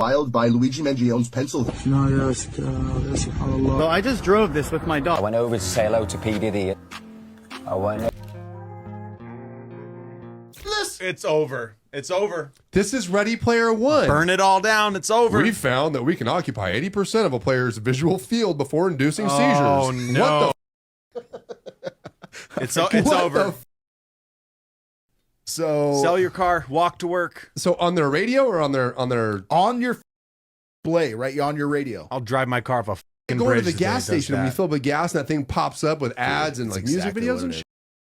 Wild by Luigi Mangione, Pennsylvania. Well, I just drove this with my dog. I went over to say hello to P. Diddy. I went. It's over. It's over. This is Ready Player One. Burn it all down. It's over. We found that we can occupy 80% of a player's visual field before inducing seizures. Oh, no. It's over. So Sell your car, walk to work. So on their radio or on their on your display, right? On your radio. I'll drive my car off a you go to the gas station and we fill up with gas and that thing pops up with ads and like music videos and shit.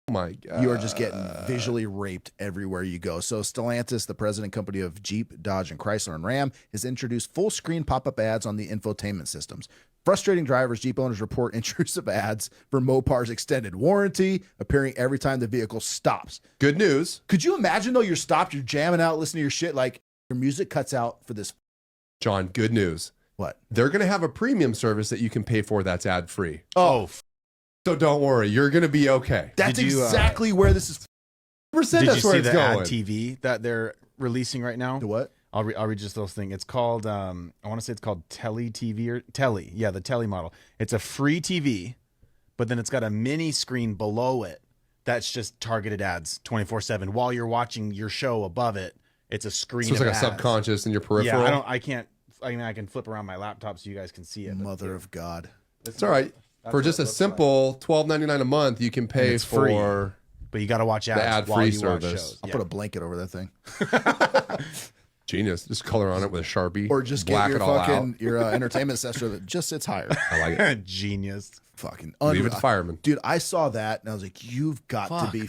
Oh my God. You are just getting visually raped everywhere you go. So Stellantis, the president company of Jeep, Dodge, and Chrysler and Ram, has introduced full screen pop-up ads on the infotainment systems. Frustrating drivers, Jeep owners report intrusive ads for Mopar's extended warranty, appearing every time the vehicle stops. Good news. Could you imagine though you're stopped, you're jamming out, listening to your shit, like your music cuts out for this? John, good news. What? They're going to have a premium service that you can pay for that's ad-free. Oh. So don't worry, you're going to be okay. That's exactly where this is. Did you see the going. ad TV that they're releasing right now? The what? I'll read just those things. It's called, I want to say it's called Telly TV or Telly. Yeah, the Telly model. It's a free TV, but then it's got a mini screen below it that's just targeted ads 24/7. While you're watching your show above it, it's a screen. So it's like ads. a subconscious in your peripheral. Yeah, I can flip around my laptop so you guys can see it. Mother of God. It's all right. For just a simple $12.99 a month, you can pay for free, but you got to watch ads the ad-free while you service. watch shows. I'll put a blanket over that thing. Genius. Just color on it with a Sharpie. Or just black get your it all fucking out. your entertainment sensor that just sits higher. I like it. Genius. Fucking Leave it to firemen. Dude, I saw that and I was like, you've got to be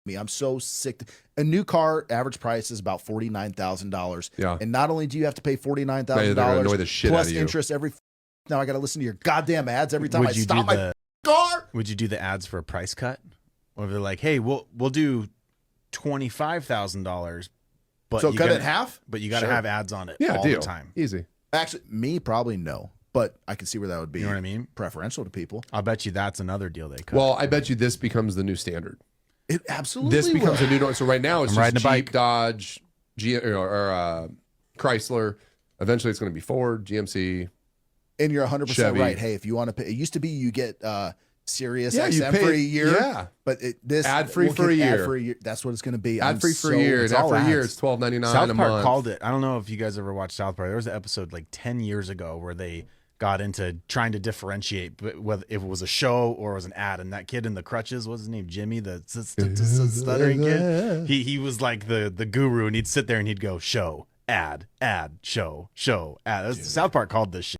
me. I'm so sick. A new car average price is about $49,000. Yeah. And not only do you have to pay $49,000 They're gonna annoy the shit plus out of you. interest every now I got to listen to your goddamn ads every time I you stop do my car. Would you do the ads for a price cut? Or if they're like, hey, we'll do $25,000, but So you cut gotta, it in half? But you got to Sure. have ads on it Yeah, all deal. the time. Easy. Actually, me probably no, but I can see where that would be. You know what I mean? Preferential to people. I'll bet you that's another deal they cut. Well, I bet you this becomes the new standard. It absolutely This becomes will. a new. So right now it's I'm just riding a Jeep, bike. Dodge, Chrysler. Eventually, it's going to be Ford, GMC. And you're 100% Chevy. right. Hey, if you want to pay, it used to be you get Sirius Yeah, you XM pay- for a year. yeah. But this Ad-free we'll for get a year. ad-free year. That's what it's going to be. Ad-free for a year. It's And all after a year, ads. it's $12.99 South a Park month. called it. I don't know if you guys ever watched South Park. There was an episode like 10 years ago where they got into trying to differentiate whether if it was a show or it was an ad. And that kid in the crutches, what's his name? Jimmy, the stuttering kid. He was like the guru, and he'd sit there and he'd go, show, ad, show, ad. South Park called this shit.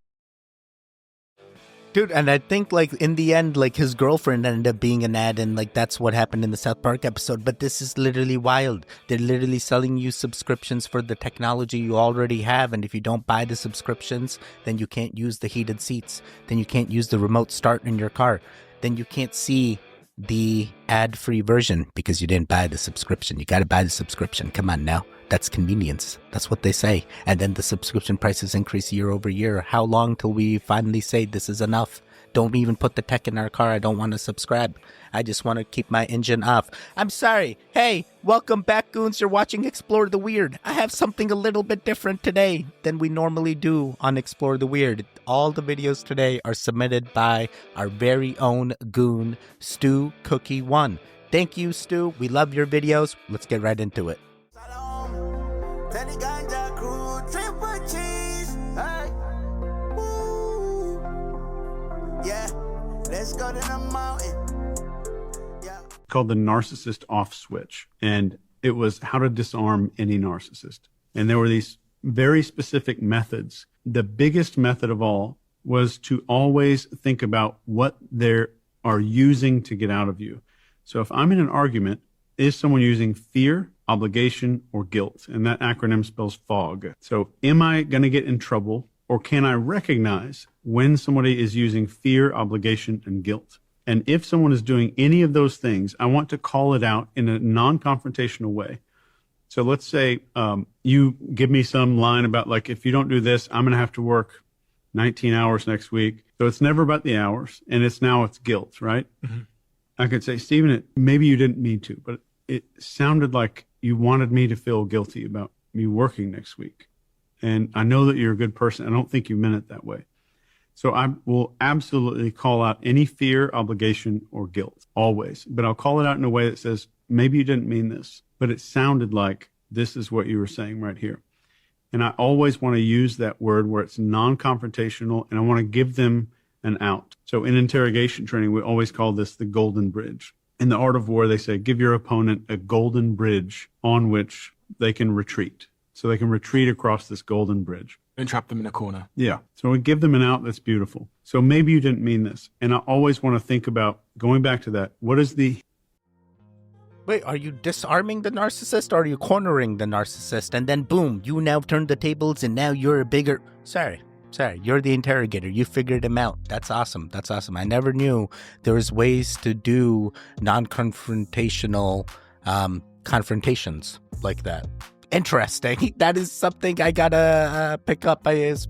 Dude, and I think, like, in the end, like, his girlfriend ended up being an ad, and, like, that's what happened in the South Park episode. But this is literally wild. They're literally selling you subscriptions for the technology you already have, and if you don't buy the subscriptions, then you can't use the heated seats. Then you can't use the remote start in your car. Then you can't see the ad-free version because you didn't buy the subscription. You got to buy the subscription. Come on now. That's convenience. That's what they say. And then the subscription prices increase year over year. How long till we finally say this is enough? Don't even put the tech in our car. I don't want to subscribe. I just want to keep my engine off. I'm sorry. Hey, welcome back, goons. You're watching Explore the Weird. I have something a little bit different today than we normally do on Explore the Weird. All the videos today are submitted by our very own goon, Stu Cookie 1. Thank you, Stu. We love your videos. Let's get right into it. Yeah, let's go to the mountain. Yeah. Called the narcissist off switch. And it was how to disarm any narcissist. And there were these very specific methods. The biggest method of all was to always think about what they are using to get out of you. So if I'm in an argument, is someone using fear, obligation, or guilt? And that acronym spells FOG. So am I going to get in trouble, or can I recognize when somebody is using fear, obligation, and guilt? And if someone is doing any of those things, I want to call it out in a non-confrontational way. So let's say you give me some line about, like, if you don't do this, I'm going to have to work 19 hours next week. So it's never about the hours, and it's guilt, right? Mm-hmm. I could say, Stephen, maybe you didn't mean to, but it sounded like you wanted me to feel guilty about me working next week. and I know that you're a good person. I don't think you meant it that way. So I will absolutely call out any fear, obligation, or guilt, always. But I'll call it out in a way that says, maybe you didn't mean this, but it sounded like this is what you were saying right here. And I always want to use that word where it's non-confrontational, and I want to give them an out. So in interrogation training, we always call this the golden bridge. In the art of war, they say, give your opponent a golden bridge on which they can retreat. So they can retreat across this golden bridge. And trap them in a corner. Yeah. So we give them an out that's beautiful. So maybe you didn't mean this. And I always want to think about, going back to that, what is the... Wait, are you disarming the narcissist or are you cornering the narcissist? And then boom, you now turn the tables and now you're a bigger... Sorry, you're the interrogator. You figured him out. That's awesome. I never knew there was ways to do non-confrontational confrontations like that. Interesting. That is something I gotta pick up as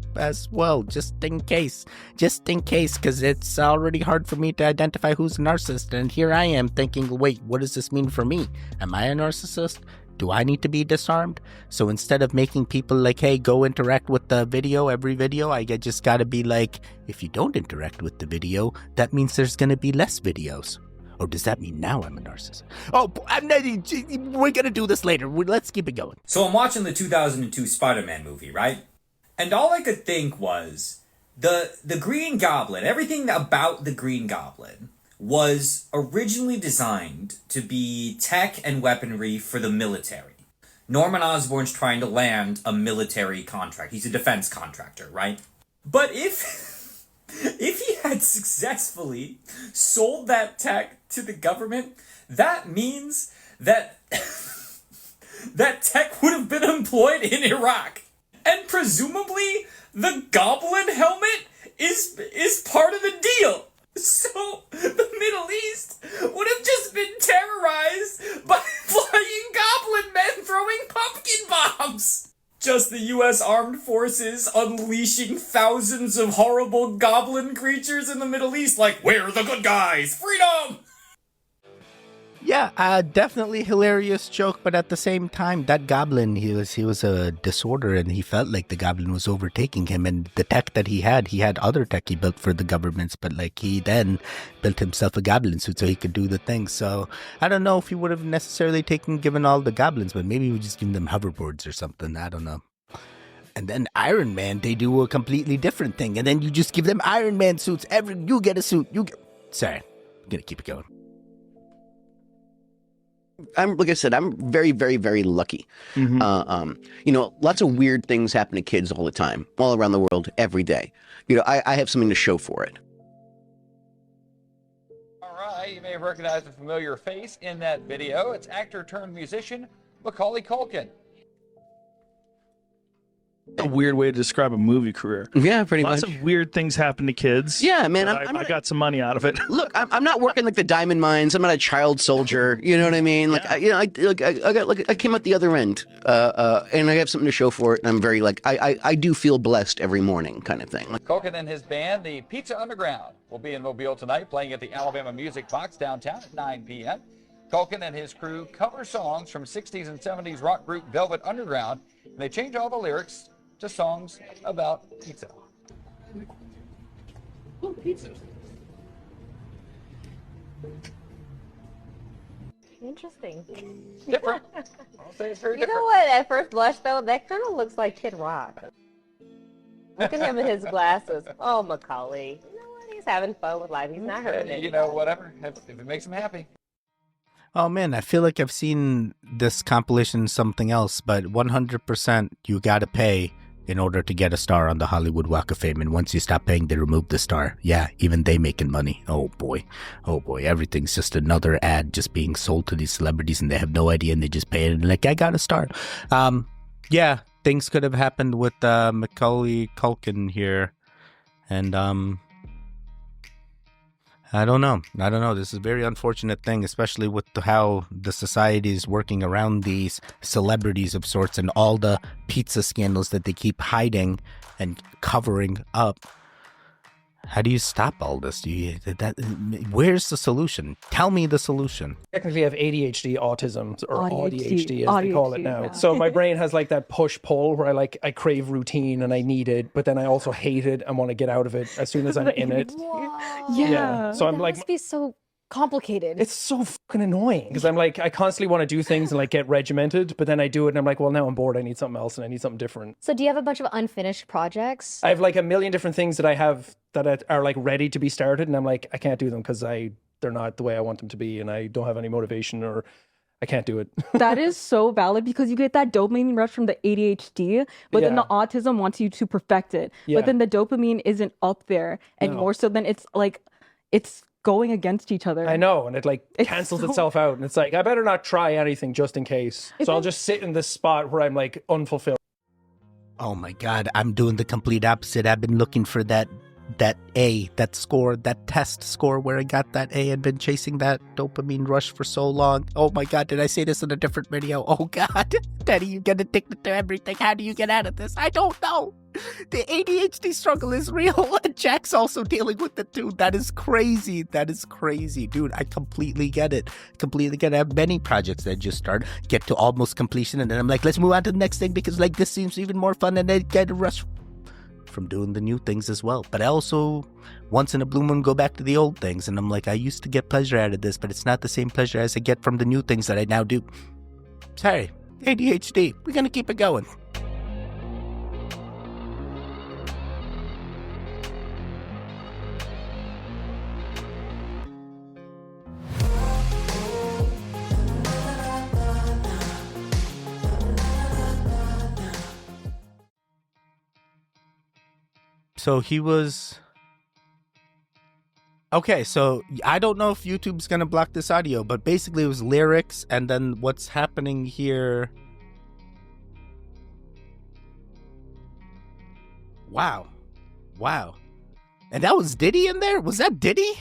well, just in case, because it's already hard for me to identify who's a narcissist, and here I am thinking, wait, what does this mean for me? Am I a narcissist? Do I need to be disarmed? So instead of making people like, hey, go interact with the video, every video, I just gotta be like, if you don't interact with the video, that means there's gonna be less videos. Or does that mean now I'm a narcissist? Oh, we're going to do this later. Let's keep it going. So I'm watching the 2002 Spider-Man movie, right? And all I could think was the Green Goblin, everything about the Green Goblin was originally designed to be tech and weaponry for the military. Norman Osborn's trying to land a military contract. He's a defense contractor, right? But if he had successfully sold that tech to the government, that means that that tech would have been employed in Iraq. And presumably, the Goblin helmet is part of the deal. So, the Middle East would have just been terrorized by flying goblin men throwing pumpkin bombs. Just the U.S. Armed Forces unleashing thousands of horrible goblin creatures in the Middle East like, we're the good guys! Freedom! Yeah, definitely hilarious joke, but at the same time, that goblin, he was a disorder, and he felt like the goblin was overtaking him, and the tech that he had other tech he built for the governments, but like he then built himself a goblin suit so he could do the thing. So I don't know if he would have necessarily given all the goblins, but maybe we just give them hoverboards or something. I don't know. And then Iron Man, they do a completely different thing, and then you just give them Iron Man suits. You get a suit. Sorry, I'm gonna keep it going. Like I said, I'm very, very, very lucky. Lots of weird things happen to kids all the time, all around the world, every day. I have something to show for it. All right, you may have recognized a familiar face in that video. It's actor turned musician Macaulay Culkin. A weird way to describe a movie career. Yeah, pretty much. Lots of weird things happen to kids. Yeah, man. I got some money out of it. Look, I'm not working like the diamond mines. I'm not a child soldier. You know what I mean? Like, yeah. I came out the other end, and I have something to show for it. And I'm very I do feel blessed every morning, kind of thing. Culkin and his band, the Pizza Underground, will be in Mobile tonight, playing at the Alabama Music Box downtown at 9 p.m. Culkin and his crew cover songs from 60s and 70s rock group Velvet Underground, and they change all the lyrics to songs about pizza. Oh, pizza. Interesting. Different. I'll say it's very different. You know what? At first blush, though, that kind of looks like Kid Rock. Look at him in his glasses. Oh, Macaulay. You know what? He's having fun with life. He's not hurting anybody. Whatever. If it makes him happy. Oh man, I feel like I've seen this compilation something else, but 100% you gotta pay in order to get a star on the Hollywood Walk of Fame, and once you stop paying, they remove the star. Yeah, even they making money. Oh boy, everything's just another ad just being sold to these celebrities, and they have no idea, and they just pay it, and like, I got a star. Yeah, things could have happened with Macaulay Culkin here, and I don't know. This is a very unfortunate thing, especially with how the society is working around these celebrities of sorts and all the pizza scandals that they keep hiding and covering up. How do you stop all this? Where's the solution? Tell me the solution. Technically, I have ADHD, autism, or ADHD as they call it now. Yeah. So my brain has like that push-pull where I crave routine and I need it, but then I also hate it and want to get out of it as soon as I'm in it. Yeah. So I'm that like, must be so complicated. it's so fucking annoying because I'm like, I constantly want to do things and like get regimented, but then I do it and I'm like, well, now I'm bored. I need something else and I need something different. So do you have a bunch of unfinished projects? I have like a million different things that I have that are like ready to be started, and I'm like, I can't do them because they're not the way I want them to be, and I don't have any motivation, or I can't do it. That is so valid because you get that dopamine rush from the ADHD, but then the autism wants you to perfect it. But then the dopamine isn't up there anymore. So then it's like, it's going against each other. I know, and it like cancels itself out, and it's like, I better not try anything just in case. So I'll just sit in this spot where I'm like unfulfilled. Oh my God, I'm doing the complete opposite. I've been looking for that score, that test score where I got that A, and been chasing that dopamine rush for so long. Oh my God, did I say this in a different video? Oh God, Daddy, you get addicted to everything. How do you get out of this? I don't know. The ADHD struggle is real, and Jack's also dealing with it too. That is crazy. That is crazy, dude. I completely get it. I have many projects that just start, get to almost completion, and then I'm like, let's move on to the next thing because like this seems even more fun, and then get a rush from doing the new things as well. But I also, once in a blue moon, go back to the old things, and I'm like, I used to get pleasure out of this, but it's not the same pleasure as I get from the new things that I now do. Sorry, ADHD. We're gonna keep it going. So he was... Okay, so I don't know if YouTube's going to block this audio, but basically it was lyrics, and then what's happening here... Wow. And that was Diddy in there? Was that Diddy?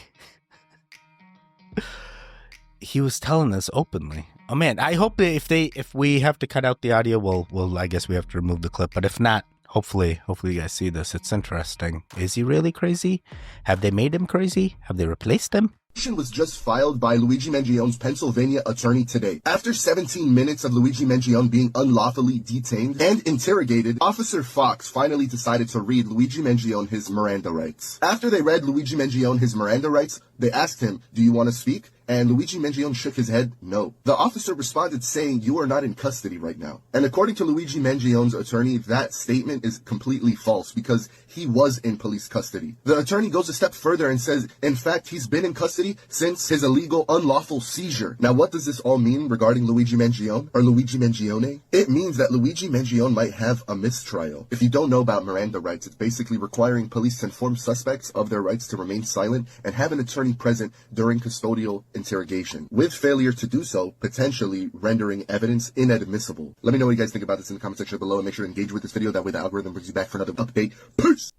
He was telling us openly. Oh man, I hope that if we have to cut out the audio, we'll I guess we have to remove the clip, but if not, Hopefully you guys see this. It's interesting. Is he really crazy? Have they made him crazy? Have they replaced him? Was just filed by Luigi Mangione's Pennsylvania attorney today. After 17 minutes of Luigi Mangione being unlawfully detained and interrogated, Officer Fox finally decided to read Luigi Mangione his Miranda rights. After they read Luigi Mangione his Miranda rights, they asked him, "Do you want to speak?" And Luigi Mangione shook his head, no. The officer responded saying, "You are not in custody right now." And according to Luigi Mangione's attorney, that statement is completely false because he was in police custody. The attorney goes a step further and says, in fact, he's been in custody since his illegal, unlawful seizure. Now, what does this all mean regarding Luigi Mangione or Luigi Mangione? It means that Luigi Mangione might have a mistrial. If you don't know about Miranda rights, it's basically requiring police to inform suspects of their rights to remain silent and have an attorney present during custodial interrogation, with failure to do so, potentially rendering evidence inadmissible. Let me know what you guys think about this in the comment section below, and make sure to engage with this video. That way the algorithm brings you back for another update. Peace!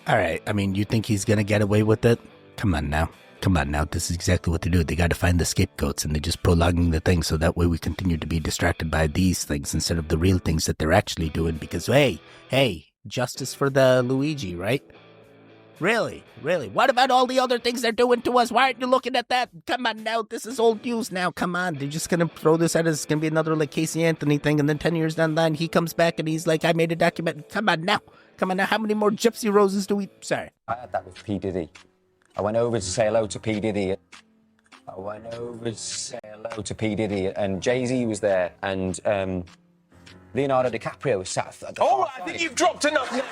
Alright, I mean, you think he's gonna get away with it? Come on now. This is exactly what they do. They gotta find the scapegoats, and they're just prolonging the thing so that way we continue to be distracted by these things instead of the real things that they're actually doing. Because, hey, justice for the Luigi, right? Really? What about all the other things they're doing to us? Why aren't you looking at that? Come on now, this is old news now. Come on, they're just gonna throw this at us. It's gonna be another like Casey Anthony thing, and then 10 years down the line, he comes back and he's like, I made a document. Come on now. How many more Gypsy Roses do we... Sorry. I had that with P. Diddy. I went over to say hello to P. Diddy. And Jay-Z was there, and Leonardo DiCaprio was sat at the All right, I think you've dropped enough names.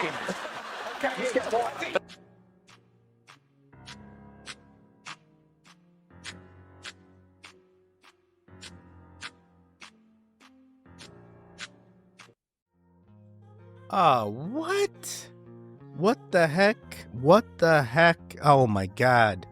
Okay, let's get to Oh, what? What the heck? Oh my God.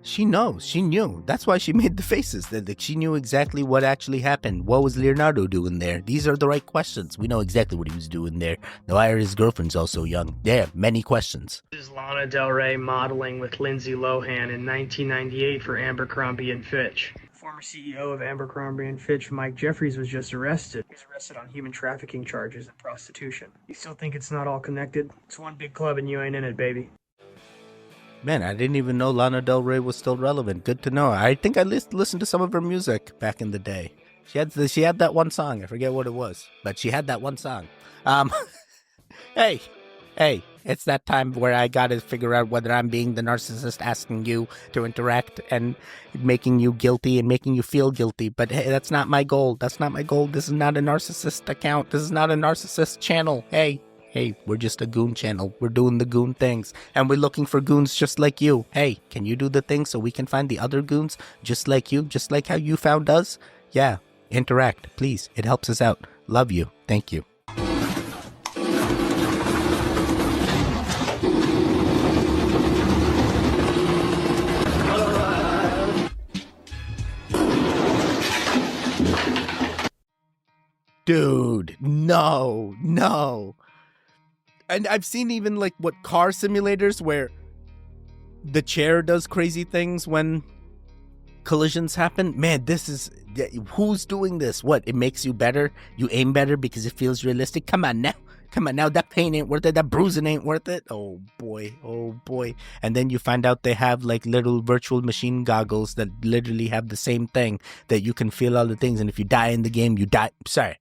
She knows. She knew. That's why she made the faces. That she knew exactly what actually happened. What was Leonardo doing there? These are the right questions. We know exactly what he was doing there. No, his girlfriend's also young. Yeah, many questions. This is Lana Del Rey modeling with Lindsay Lohan in 1998 for Abercrombie & Fitch. Former CEO of Abercrombie & Fitch, Mike Jeffries, was just arrested. He was arrested on human trafficking charges and prostitution. You still think it's not all connected? It's one big club and you ain't in it, baby. Man, I didn't even know Lana Del Rey was still relevant. Good to know. I think I listened to some of her music back in the day. She had that one song. I forget what it was, but she had that one song. Hey, it's that time where I gotta figure out whether I'm being the narcissist asking you to interact and making you guilty and making you feel guilty. But hey, that's not my goal. That's not my goal. This is not a narcissist account. This is not a narcissist channel. Hey, we're just a goon channel. We're doing the goon things. And we're looking for goons just like you. Hey, can you do the thing so we can find the other goons just like you? Just like how you found us? Yeah, interact, please. It helps us out. Love you. Thank you. Dude, no. And I've seen even like what car simulators where the chair does crazy things when collisions happen. Man, who's doing this? What? It makes you better? You aim better because it feels realistic? Come on now. That pain ain't worth it. That bruising ain't worth it. Oh boy. And then you find out they have like little virtual machine goggles that literally have the same thing that you can feel all the things. And if you die in the game, you die. Sorry.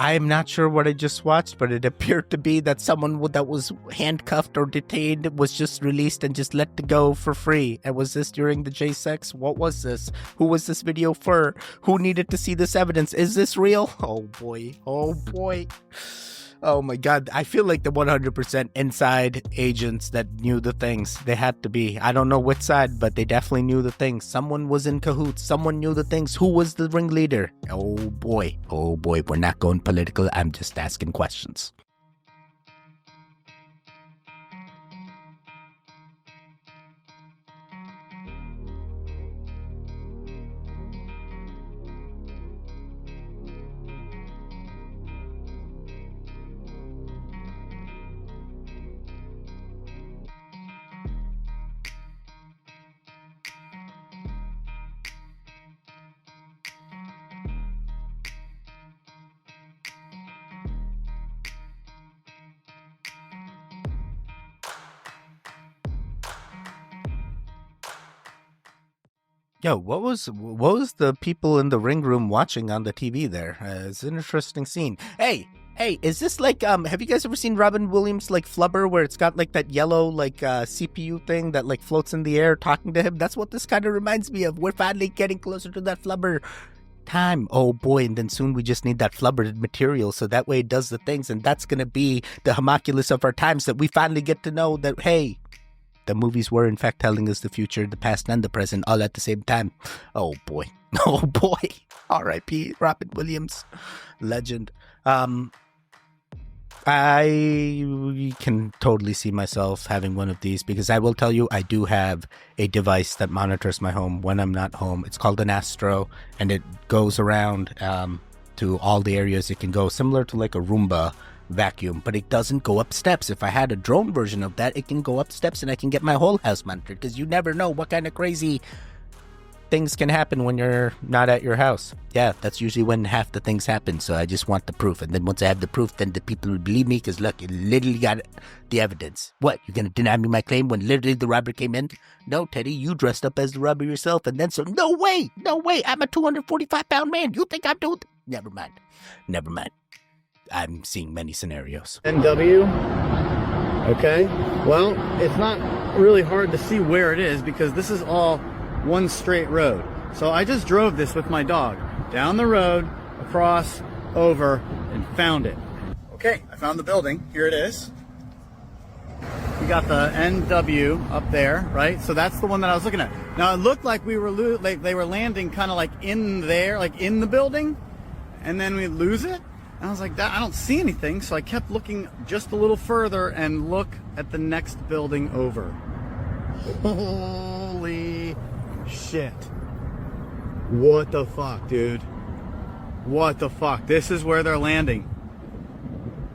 I am not sure what I just watched, but it appeared to be that someone that was handcuffed or detained was just released and just let to go for free. And was this during the J-Sex? What was this? Who was this video for? Who needed to see this evidence? Is this real? Oh boy. Oh my God. I feel like the 100% inside agents that knew the things. They had to be. I don't know which side, but they definitely knew the things. Someone was in cahoots. Someone knew the things. Who was the ringleader? Oh boy. We're not going political. I'm just asking questions. Yo, what was the people in the ring room watching on the TV there? It's an interesting scene. Hey, is this like, have you guys ever seen Robin Williams' like Flubber, where it's got like that yellow like CPU thing that like floats in the air talking to him? That's what this kind of reminds me of. We're finally getting closer to that Flubber time. Oh boy, and then soon we just need that Flubber material so that way it does the things, and that's gonna be the homunculus of our times, that we finally get to know that, hey, the movies were in fact telling us the future, the past, and the present all at the same time. Oh boy. R.I.P. Robin Williams, legend. I can totally see myself having one of these, because I will tell you, I do have a device that monitors my home when I'm not home. It's called an Astro, and it goes around to all the areas it can go, similar to like a Roomba vacuum, but it doesn't go up steps. If I had a drone version of that, it can go up steps and I can get my whole house monitored, because you never know what kind of crazy things can happen when you're not at your house. Yeah, that's usually when half the things happen, so I just want the proof, and then once I have the proof, then the people will believe me, because look, it literally got the evidence. What, you're gonna deny me my claim when literally the robber came in? No, Teddy, you dressed up as the robber yourself, and then so, no way, I'm a 245-pound man, you think I'm doing never mind. I'm seeing many scenarios. NW. Okay, well, it's not really hard to see where it is because this is all one straight road. So I just drove this with my dog down the road, across, over, and found it. Okay, I found the building. Here it is. We got the NW up there, right? So that's the one that I was looking at. Now it looked like we were they were landing kind of like in there, like in the building, and then we lose it. And I was like, I don't see anything. So I kept looking just a little further and look at the next building over. Holy shit. What the fuck, dude? What the fuck? This is where they're landing.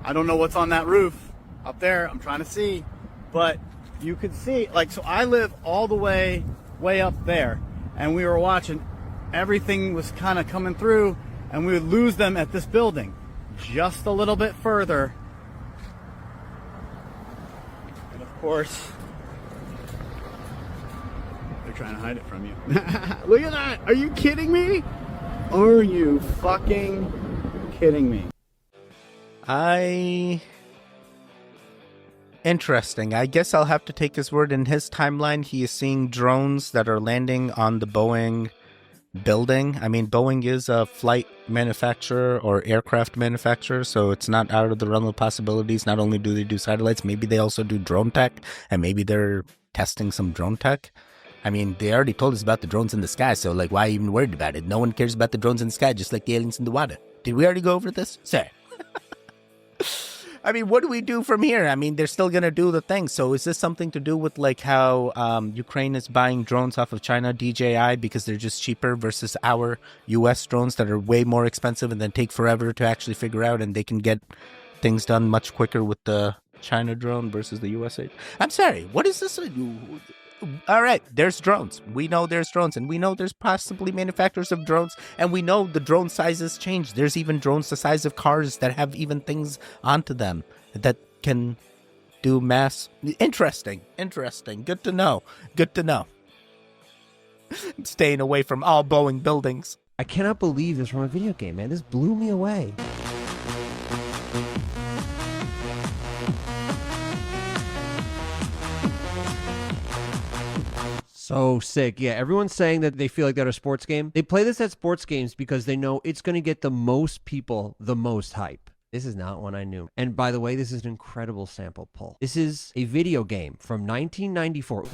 I don't know what's on that roof up there. I'm trying to see. But you could see, like, so I live all the way up there. And we were watching. Everything was kind of coming through. And we would lose them at this building. Just a little bit further. And of course, they're trying to hide it from you. Look at that! Are you kidding me? Are you fucking kidding me? Interesting. I guess I'll have to take his word. In his timeline, he is seeing drones that are landing on the Boeing building. I mean, Boeing is a flight manufacturer or aircraft manufacturer, so it's not out of the realm of possibilities. Not only do they do satellites, maybe they also do drone tech, and maybe they're testing some drone tech. I mean, they already told us about the drones in the sky, so like, why even worried about it? No one cares about the drones in the sky, just like the aliens in the water. Did we already go over this? Sir. I mean, what do we do from here? I mean, they're still going to do the thing. So is this something to do with like how Ukraine is buying drones off of China, DJI, because they're just cheaper versus our US drones that are way more expensive and then take forever to actually figure out, and they can get things done much quicker with the China drone versus the USA? I'm sorry, what is this? All right, there's drones. We know there's drones, and we know there's possibly manufacturers of drones, and we know the drone sizes change. There's even drones the size of cars that have even things onto them that can do mass. Interesting. Good to know. I'm staying away from all Boeing buildings. I cannot believe this from a video game, man. This blew me away. So sick. Yeah, everyone's saying that they feel like they're at a sports game. They play this at sports games because they know it's going to get the most people the most hype. This is not one I knew. And by the way, this is an incredible sample pull. This is a video game from 1994.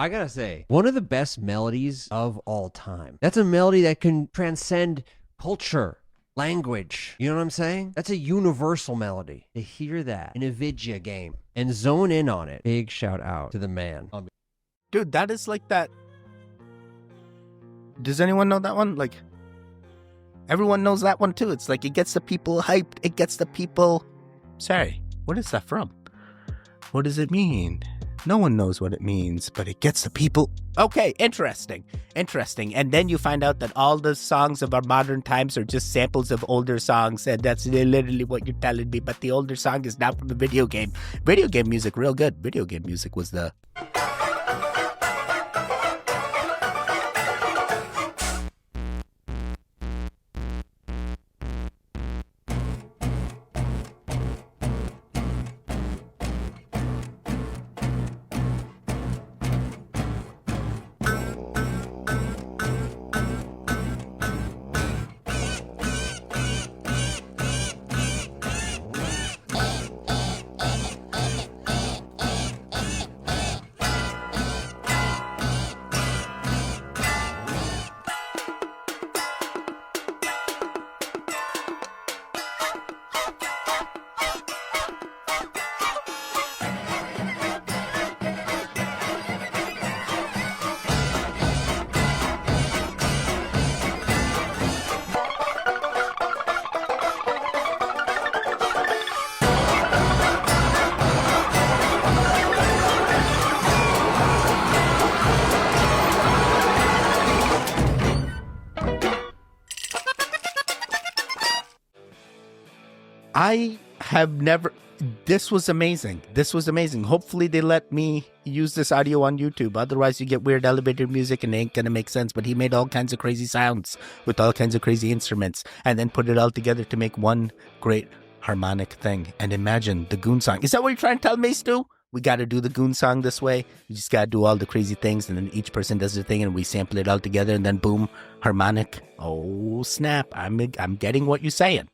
I gotta say, one of the best melodies of all time. That's a melody that can transcend culture, language. You know what I'm saying? That's a universal melody. To hear that in a video game and zone in on it. Big shout out to the man. Dude, that is like that. Does anyone know that one? Like, everyone knows that one too. It's like it gets the people hyped. It gets the people. Sorry, what is that from? What does it mean? No one knows what it means, but it gets the people. Okay, interesting. And then you find out that all the songs of our modern times are just samples of older songs, and that's literally what you're telling me. But the older song is not from a video game. Video game music, real good. Video game music was the... have never. This was amazing. This was amazing. Hopefully they let me use this audio on YouTube. Otherwise you get weird elevator music and it ain't gonna make sense. But he made all kinds of crazy sounds with all kinds of crazy instruments and then put it all together to make one great harmonic thing. And imagine the Goon song. Is that what you're trying to tell me, Stu? We got to do the Goon song this way. You just got to do all the crazy things, and then each person does their thing, and we sample it all together, and then boom, harmonic. Oh snap! I'm getting what you're saying.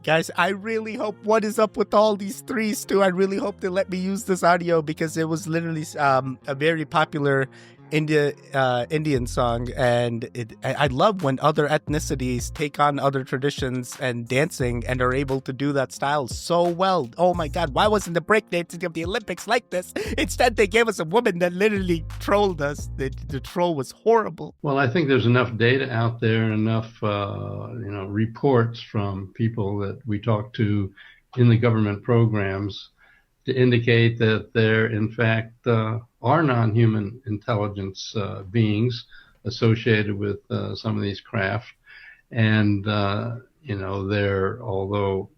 Guys, I really hope, what is up with all these threes too? I really hope they let me use this audio because it was literally a very popular Indian song, and I love when other ethnicities take on other traditions and dancing and are able to do that style so well. Oh my God, why wasn't the breakdancing of the Olympics like this? Instead, they gave us a woman that literally trolled us. The troll was horrible. Well, I think there's enough data out there, enough reports from people that we talk to in the government programs to indicate that there, in fact, are non-human intelligence beings associated with some of these craft, and they're, although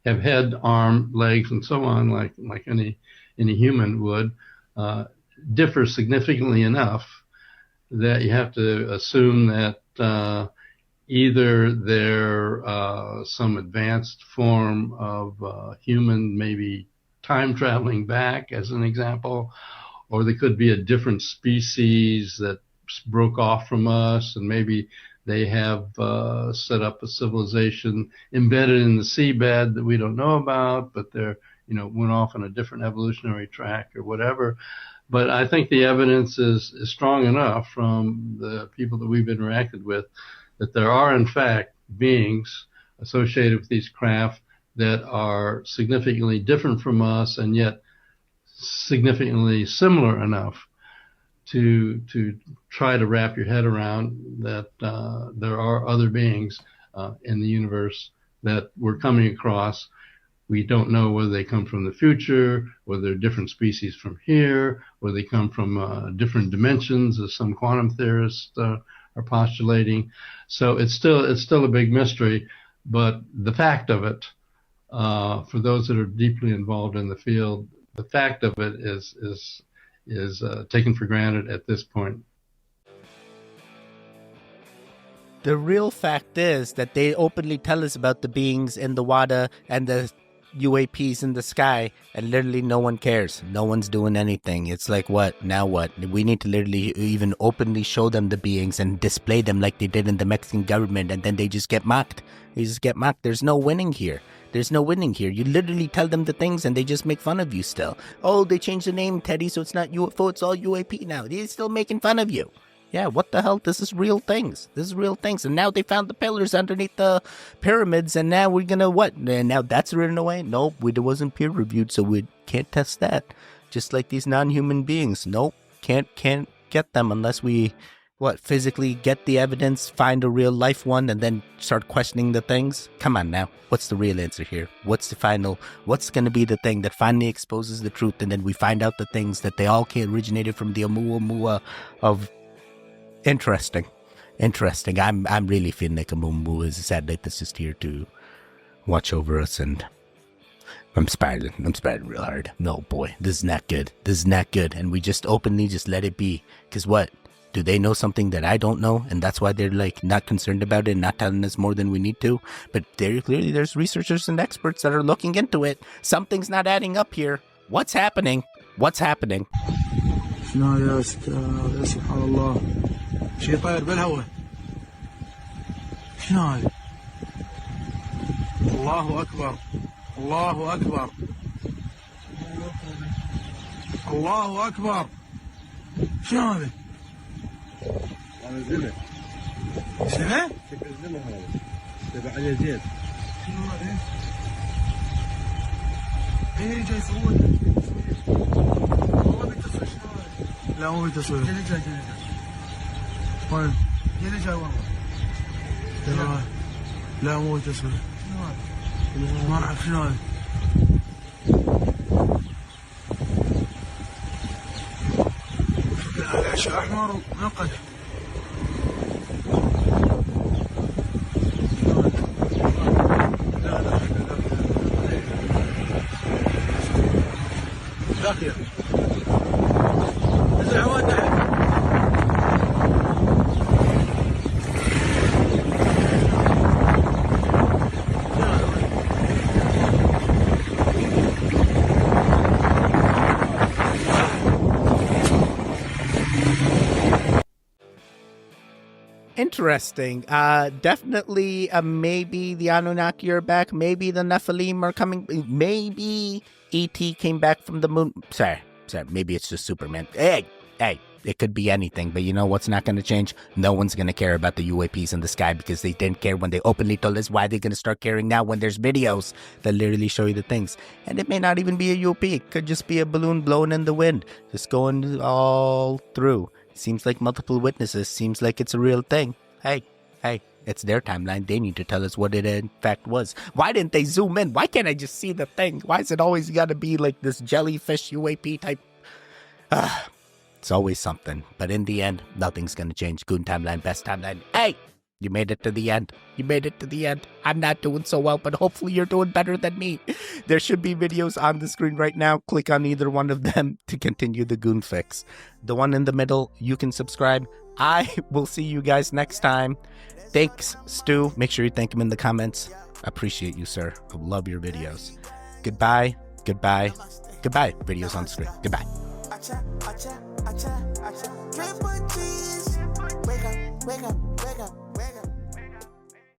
have head, arm, legs, and so on, like any human would, differ significantly enough that you have to assume that either they're some advanced form of human, maybe time traveling back, as an example, or they could be a different species that broke off from us, and maybe they have set up a civilization embedded in the seabed that we don't know about, but they're went off on a different evolutionary track or whatever. But I think the evidence is strong enough from the people that we've interacted with that there are, in fact, beings associated with these craft that are significantly different from us and yet significantly similar enough to try to wrap your head around that there are other beings in the universe that we're coming across. We don't know whether they come from the future, whether they're different species from here, whether they come from different dimensions, as some quantum theorists are postulating. So it's still a big mystery, but the fact of it, for those that are deeply involved in the field, the fact of it is taken for granted at this point. The real fact is that they openly tell us about the beings in the water and the UAPs in the sky, and literally no one cares. No one's doing anything. It's like, what? Now what? We need to literally even openly show them the beings and display them like they did in the Mexican government, and then they just get mocked. They just get mocked. There's no winning here. There's no winning here. You literally tell them the things and they just make fun of you still. Oh, they changed the name, Teddy, so it's not UFO, it's all UAP now. They're still making fun of you. Yeah, what the hell? This is real things. This is real things. And now they found the pillars underneath the pyramids, and now we're gonna what? And now that's written away? Nope, it wasn't peer reviewed, so we can't test that. Just like these non-human beings. Nope, can't get them unless we physically get the evidence, find a real life one, and then start questioning the things? Come on now. What's the real answer here? What's going to be the thing that finally exposes the truth, and then we find out the things that they all originated from the Oumuamua of interesting. Interesting. I'm really feeling like a Mumu is a satellite that's just here to watch over us, and I'm spiraling real hard. No, boy, this is not good. This is not good. And we just openly just let it be. Because what? Do they know something that I don't know? And that's why they're like not concerned about it and not telling us more than we need to? But clearly there's researchers and experts that are looking into it. Something's not adding up here. What's happening? What's happening? شنو هذا يا سبحان الله شيء طاير بالهواء شنو هذا الله أكبر الله أكبر الله أكبر شنو هذا هذا زمن زمن؟ شكل زمن هذا تبع عليه زيت شنو هذا؟ ايه جاي يصور والله بيتصل شنو هذا؟ لا مو بيتصل جاي وين؟ جاي والله لا مو بيتصل شنو هذا؟ ما نعرف شنو هذا هذا شيء احمر ومنقد داخل نزل عواد تحت Interesting. Definitely, maybe the Anunnaki are back. Maybe the Nephilim are coming. Maybe E.T. came back from the moon. Sorry. Maybe it's just Superman. Hey, it could be anything. But you know what's not going to change? No one's going to care about the UAPs in the sky because they didn't care when they openly told us. Why they're going to start caring now when there's videos that literally show you the things? And it may not even be a UAP. It could just be a balloon blowing in the wind, just going all through. Seems like multiple witnesses. Seems like it's a real thing. Hey, it's their timeline. They need to tell us what it in fact was. Why didn't they zoom in? Why can't I just see the thing? Why is it always got to be like this jellyfish UAP type? It's always something. But in the end, nothing's going to change. Goon timeline, best timeline. Hey, you made it to the end. You made it to the end. I'm not doing so well, but hopefully you're doing better than me. There should be videos on the screen right now. Click on either one of them to continue the Goon Fix. The one in the middle, you can subscribe. I will see you guys next time. Thanks, Stu. Make sure you thank him in the comments. Appreciate you, sir. I love your videos. Goodbye. Videos on the screen. Goodbye. Wake up.